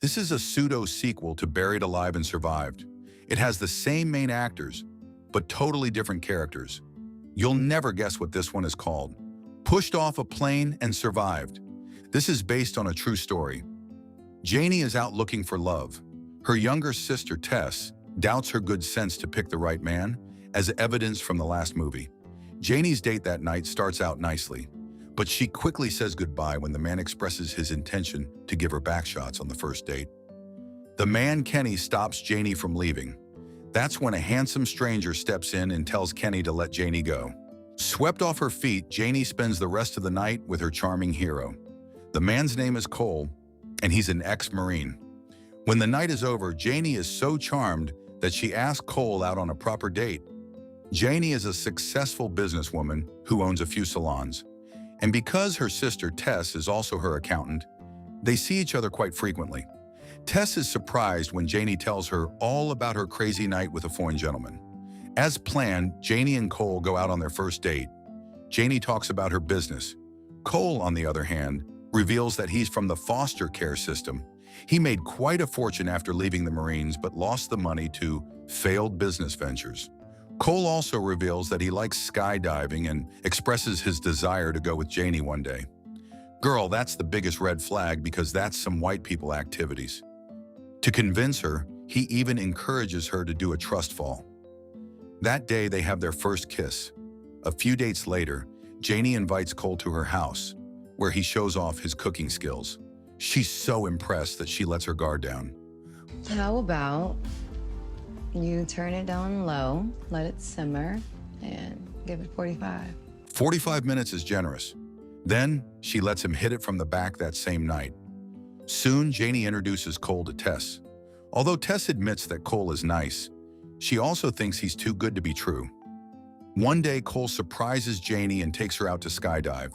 This is a pseudo-sequel to Buried Alive and Survived. It has the same main actors, but totally different characters. You'll never guess what this one is called. Pushed off a plane and survived. This is based on a true story. Jaynie is out looking for love. Her younger sister, Tess, doubts her good sense to pick the right man, as evidenced from the last movie. Jaynie's date that night starts out nicely, but she quickly says goodbye when the man expresses his intention to give her backshots on the first date. The man, Kenny, stops Jaynie from leaving. That's when a handsome stranger steps in and tells Kenny to let Jaynie go. Swept off her feet, Jaynie spends the rest of the night with her charming hero. The man's name is Cole, and he's an ex-Marine. When the night is over, Jaynie is so charmed that she asks Cole out on a proper date. Jaynie is a successful businesswoman who owns a few salons. And because her sister Tess is also her accountant, they see each other quite frequently. Tess is surprised when Jaynie tells her all about her crazy night with a foreign gentleman. As planned, Jaynie and Cole go out on their first date. Jaynie talks about her business. Cole, on the other hand, reveals that he's from the foster care system. He made quite a fortune after leaving the Marines, but lost the money to failed business ventures. Cole also reveals that he likes skydiving and expresses his desire to go with Jaynie one day. Girl, that's the biggest red flag because that's some white people activities. To convince her, he even encourages her to do a trust fall. That day, they have their first kiss. A few dates later, Jaynie invites Cole to her house, where he shows off his cooking skills. She's so impressed that she lets her guard down. How about you turn it down low, let it simmer, and give it 45. 45 minutes is generous. Then, she lets him hit it from the back that same night. Soon, Jaynie introduces Cole to Tess. Although Tess admits that Cole is nice, she also thinks he's too good to be true. One day, Cole surprises Jaynie and takes her out to skydive.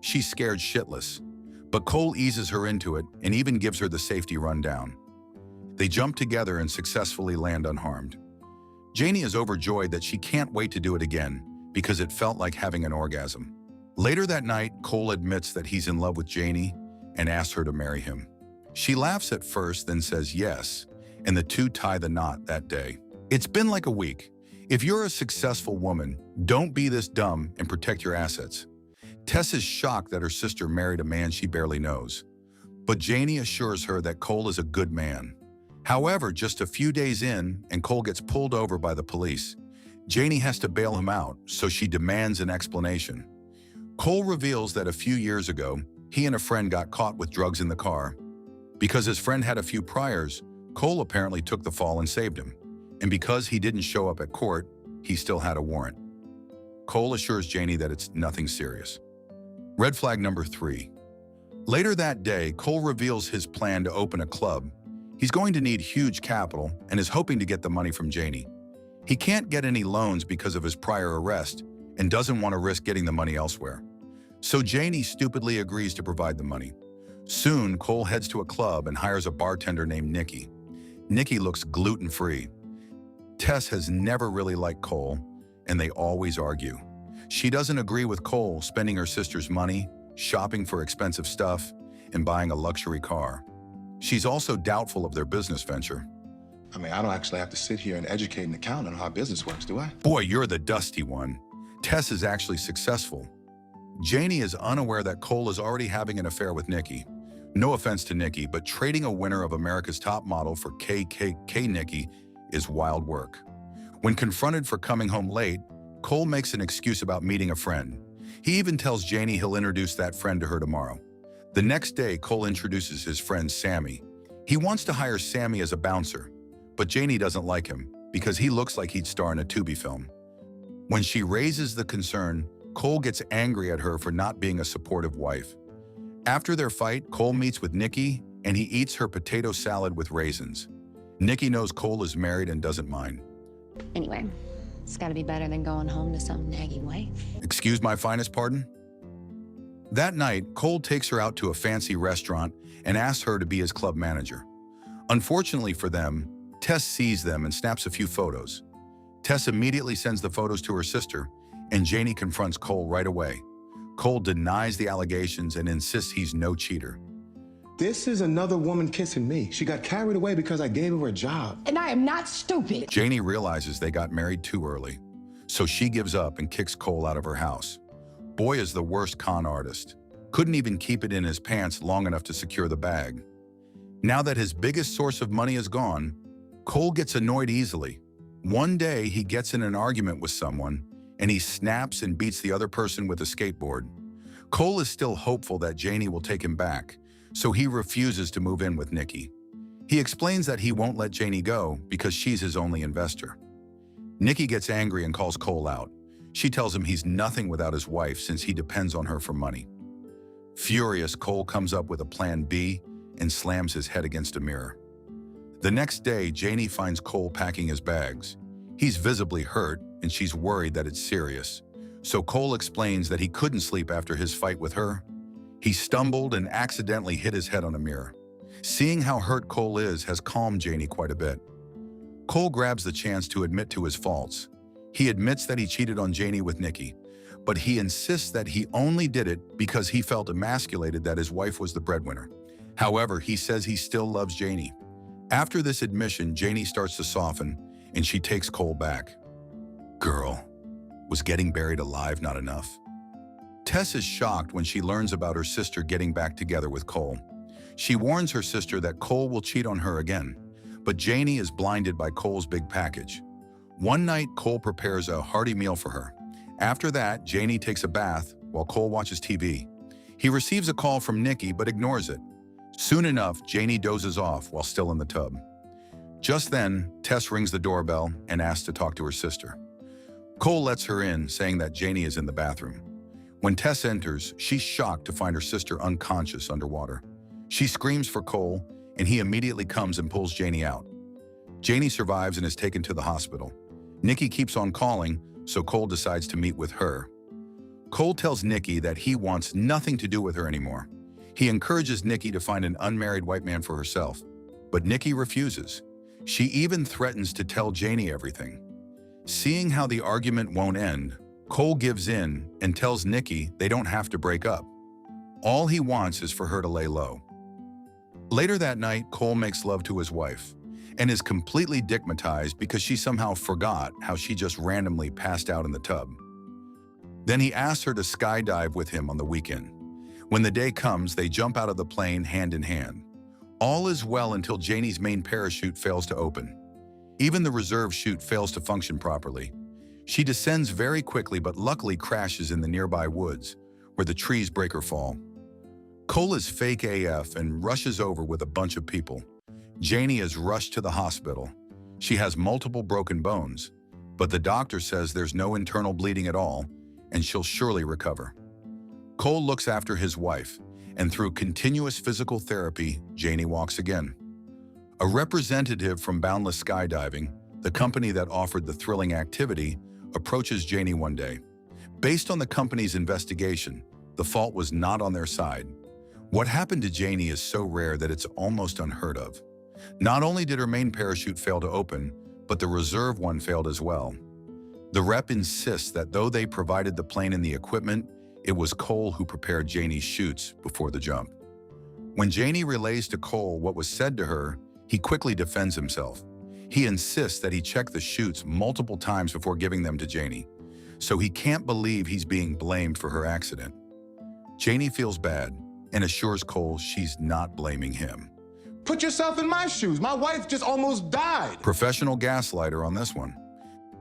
She's scared shitless, but Cole eases her into it and even gives her the safety rundown. They jump together and successfully land unharmed. Jaynie is overjoyed that she can't wait to do it again because it felt like having an orgasm. Later that night, Cole admits that he's in love with Jaynie and asks her to marry him. She laughs at first, then says yes, and the two tie the knot that day. It's been like a week. If you're a successful woman, don't be this dumb and protect your assets. Tess is shocked that her sister married a man she barely knows, but Jaynie assures her that Cole is a good man. However, just a few days in, and Cole gets pulled over by the police. Jaynie has to bail him out, so she demands an explanation. Cole reveals that a few years ago, he and a friend got caught with drugs in the car. Because his friend had a few priors, Cole apparently took the fall and saved him. And because he didn't show up at court, he still had a warrant. Cole assures Jaynie that it's nothing serious. Red flag number 3. Later that day, Cole reveals his plan to open a club. He's going to need huge capital and is hoping to get the money from Jaynie. He can't get any loans because of his prior arrest and doesn't want to risk getting the money elsewhere. So Jaynie stupidly agrees to provide the money. Soon, Cole heads to a club and hires a bartender named Nikki. Nikki looks gluten-free. Tess has never really liked Cole, and they always argue. She doesn't agree with Cole spending her sister's money, shopping for expensive stuff, and buying a luxury car. She's also doubtful of their business venture. I mean, I don't actually have to sit here and educate an accountant on how business works, do I? Boy, you're the dusty one. Tess is actually successful. Jaynie is unaware that Cole is already having an affair with Nikki. No offense to Nikki, but trading a winner of America's Top Model for KKK Nikki is wild work. When confronted for coming home late, Cole makes an excuse about meeting a friend. He even tells Jaynie he'll introduce that friend to her tomorrow. The next day, Cole introduces his friend Sammy. He wants to hire Sammy as a bouncer, but Jaynie doesn't like him because he looks like he'd star in a Tubi film. When she raises the concern, Cole gets angry at her for not being a supportive wife. After their fight, Cole meets with Nikki and he eats her potato salad with raisins. Nikki knows Cole is married and doesn't mind. Anyway, it's gotta be better than going home to some naggy wife. Excuse my finest pardon? That night, Cole takes her out to a fancy restaurant and asks her to be his club manager. Unfortunately for them, Tess sees them and snaps a few photos. Tess immediately sends the photos to her sister, and Jaynie confronts Cole right away. Cole denies the allegations and insists he's no cheater. This is another woman kissing me. She got carried away because I gave her a job. And I am not stupid. Jaynie realizes they got married too early, so she gives up and kicks Cole out of her house. Boy is the worst con artist. Couldn't even keep it in his pants long enough to secure the bag. Now that his biggest source of money is gone, Cole gets annoyed easily. One day, he gets in an argument with someone, and he snaps and beats the other person with a skateboard. Cole is still hopeful that Jaynie will take him back, so he refuses to move in with Nikki. He explains that he won't let Jaynie go because she's his only investor. Nikki gets angry and calls Cole out. She tells him he's nothing without his wife since he depends on her for money. Furious, Cole comes up with a plan B and slams his head against a mirror. The next day, Jaynie finds Cole packing his bags. He's visibly hurt, and she's worried that it's serious. So Cole explains that he couldn't sleep after his fight with her. He stumbled and accidentally hit his head on a mirror. Seeing how hurt Cole is has calmed Jaynie quite a bit. Cole grabs the chance to admit to his faults. He admits that he cheated on Jaynie with Nikki, but he insists that he only did it because he felt emasculated that his wife was the breadwinner. However, he says he still loves Jaynie. After this admission, Jaynie starts to soften, and she takes Cole back. Girl, was getting buried alive not enough? Tess is shocked when she learns about her sister getting back together with Cole. She warns her sister that Cole will cheat on her again, but Jaynie is blinded by Cole's big package. One night, Cole prepares a hearty meal for her. After that, Jaynie takes a bath while Cole watches TV. He receives a call from Nikki but ignores it. Soon enough, Jaynie dozes off while still in the tub. Just then, Tess rings the doorbell and asks to talk to her sister. Cole lets her in, saying that Jaynie is in the bathroom. When Tess enters, she's shocked to find her sister unconscious underwater. She screams for Cole, and he immediately comes and pulls Jaynie out. Jaynie survives and is taken to the hospital. Nikki keeps on calling, so Cole decides to meet with her. Cole tells Nikki that he wants nothing to do with her anymore. He encourages Nikki to find an unmarried white man for herself, but Nikki refuses. She even threatens to tell Jaynie everything. Seeing how the argument won't end, Cole gives in and tells Nikki they don't have to break up. All he wants is for her to lay low. Later that night, Cole makes love to his wife and is completely digmatized because she somehow forgot how she just randomly passed out in the tub. Then he asks her to skydive with him on the weekend. When the day comes, they jump out of the plane hand in hand. All is well until Jaynie's main parachute fails to open. Even the reserve chute fails to function properly. She descends very quickly but luckily crashes in the nearby woods, where the trees break her fall. Cole is fake AF and rushes over with a bunch of people. Jaynie is rushed to the hospital. She has multiple broken bones, but the doctor says there's no internal bleeding at all, and she'll surely recover. Cole looks after his wife, and through continuous physical therapy, Jaynie walks again. A representative from Boundless Skydiving, the company that offered the thrilling activity, approaches Jaynie one day. Based on the company's investigation, the fault was not on their side. What happened to Jaynie is so rare that it's almost unheard of. Not only did her main parachute fail to open, but the reserve one failed as well. The rep insists that though they provided the plane and the equipment, it was Cole who prepared Jaynie's chutes before the jump. When Jaynie relays to Cole what was said to her, he quickly defends himself. He insists that he checked the chutes multiple times before giving them to Jaynie, so he can't believe he's being blamed for her accident. Jaynie feels bad and assures Cole she's not blaming him. Put yourself in my shoes. My wife just almost died. Professional gaslighter on this one.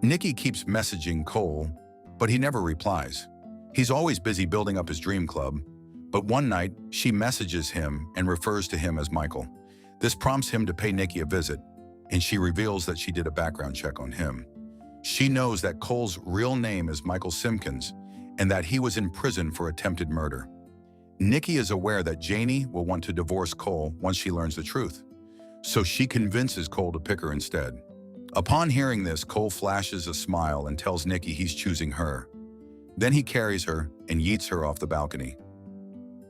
Nikki keeps messaging Cole, but he never replies. He's always busy building up his dream club, but one night she messages him and refers to him as Michael. This prompts him to pay Nikki a visit, and she reveals that she did a background check on him. She knows that Cole's real name is Michael Simpkins and that he was in prison for attempted murder. Nikki is aware that Jaynie will want to divorce Cole once she learns the truth, so she convinces Cole to pick her instead. Upon hearing this, Cole flashes a smile and tells Nikki he's choosing her. Then he carries her and yeets her off the balcony.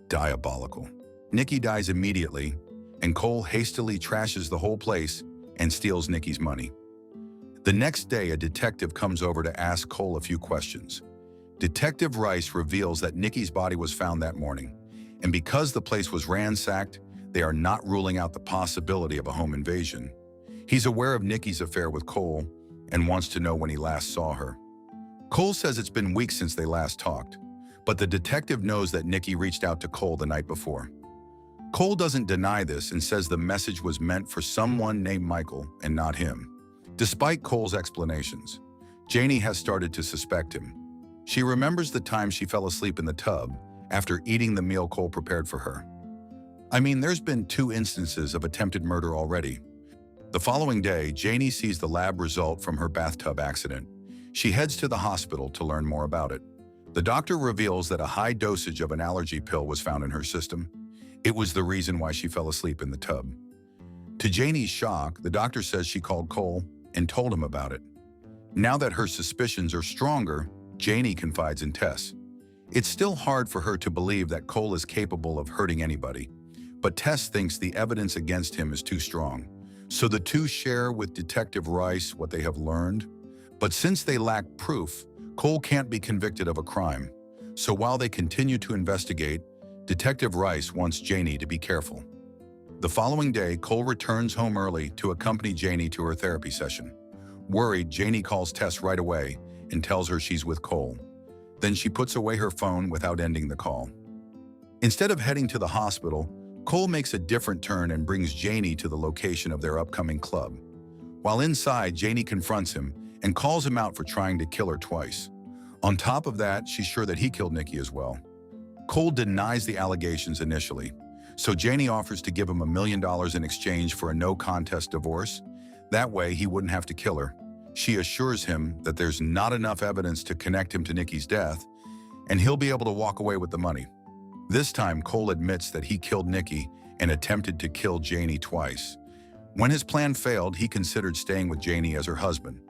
Diabolical. Nikki dies immediately, and Cole hastily trashes the whole place and steals Nikki's money. The next day, a detective comes over to ask Cole a few questions. Detective Rice reveals that Nikki's body was found that morning, and because the place was ransacked, they are not ruling out the possibility of a home invasion. He's aware of Nikki's affair with Cole and wants to know when he last saw her. Cole says it's been weeks since they last talked, but the detective knows that Nikki reached out to Cole the night before. Cole doesn't deny this and says the message was meant for someone named Michael and not him. Despite Cole's explanations, Jaynie has started to suspect him. She remembers the time she fell asleep in the tub after eating the meal Cole prepared for her. I mean, there's been 2 instances of attempted murder already. The following day, Jaynie sees the lab result from her bathtub accident. She heads to the hospital to learn more about it. The doctor reveals that a high dosage of an allergy pill was found in her system. It was the reason why she fell asleep in the tub. To Jaynie's shock, the doctor says she called Cole and told him about it. Now that her suspicions are stronger, Jaynie confides in Tess. It's still hard for her to believe that Cole is capable of hurting anybody, but Tess thinks the evidence against him is too strong. So the two share with Detective Rice what they have learned. But since they lack proof, Cole can't be convicted of a crime. So while they continue to investigate, Detective Rice wants Jaynie to be careful. The following day, Cole returns home early to accompany Jaynie to her therapy session. Worried, Jaynie calls Tess right away and tells her she's with Cole. Then she puts away her phone without ending the call. Instead of heading to the hospital, Cole makes a different turn and brings Jaynie to the location of their upcoming club. While inside, Jaynie confronts him and calls him out for trying to kill her twice. On top of that, she's sure that he killed Nikki as well. Cole denies the allegations initially, so Jaynie offers to give him $1 million in exchange for a no-contest divorce. That way, he wouldn't have to kill her. She assures him that there's not enough evidence to connect him to Nikki's death, and he'll be able to walk away with the money. This time, Cole admits that he killed Nikki and attempted to kill Jaynie twice. When his plan failed, he considered staying with Jaynie as her husband.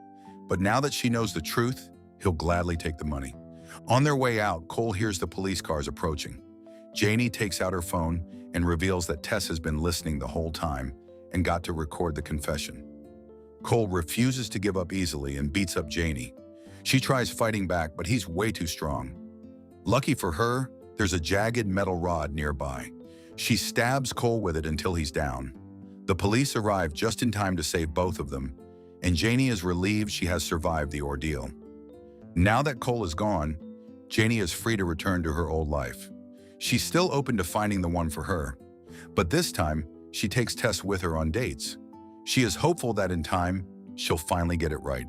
But now that she knows the truth, he'll gladly take the money. On their way out, Cole hears the police cars approaching. Jaynie takes out her phone and reveals that Tess has been listening the whole time and got to record the confession. Cole refuses to give up easily and beats up Jaynie. She tries fighting back, but he's way too strong. Lucky for her, there's a jagged metal rod nearby. She stabs Cole with it until he's down. The police arrive just in time to save both of them, and Jaynie is relieved she has survived the ordeal. Now that Cole is gone, Jaynie is free to return to her old life. She's still open to finding the one for her, but this time, she takes Tess with her on dates. She is hopeful that in time, she'll finally get it right,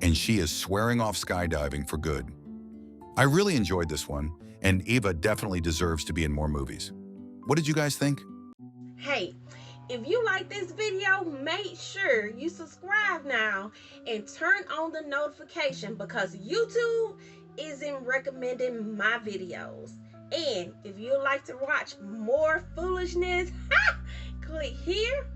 and she is swearing off skydiving for good. I really enjoyed this one, and Eva definitely deserves to be in more movies. What did you guys think? Hey, if you like this video, make sure you subscribe now and turn on the notification because YouTube isn't recommending my videos. And if you'd like to watch more foolishness, click here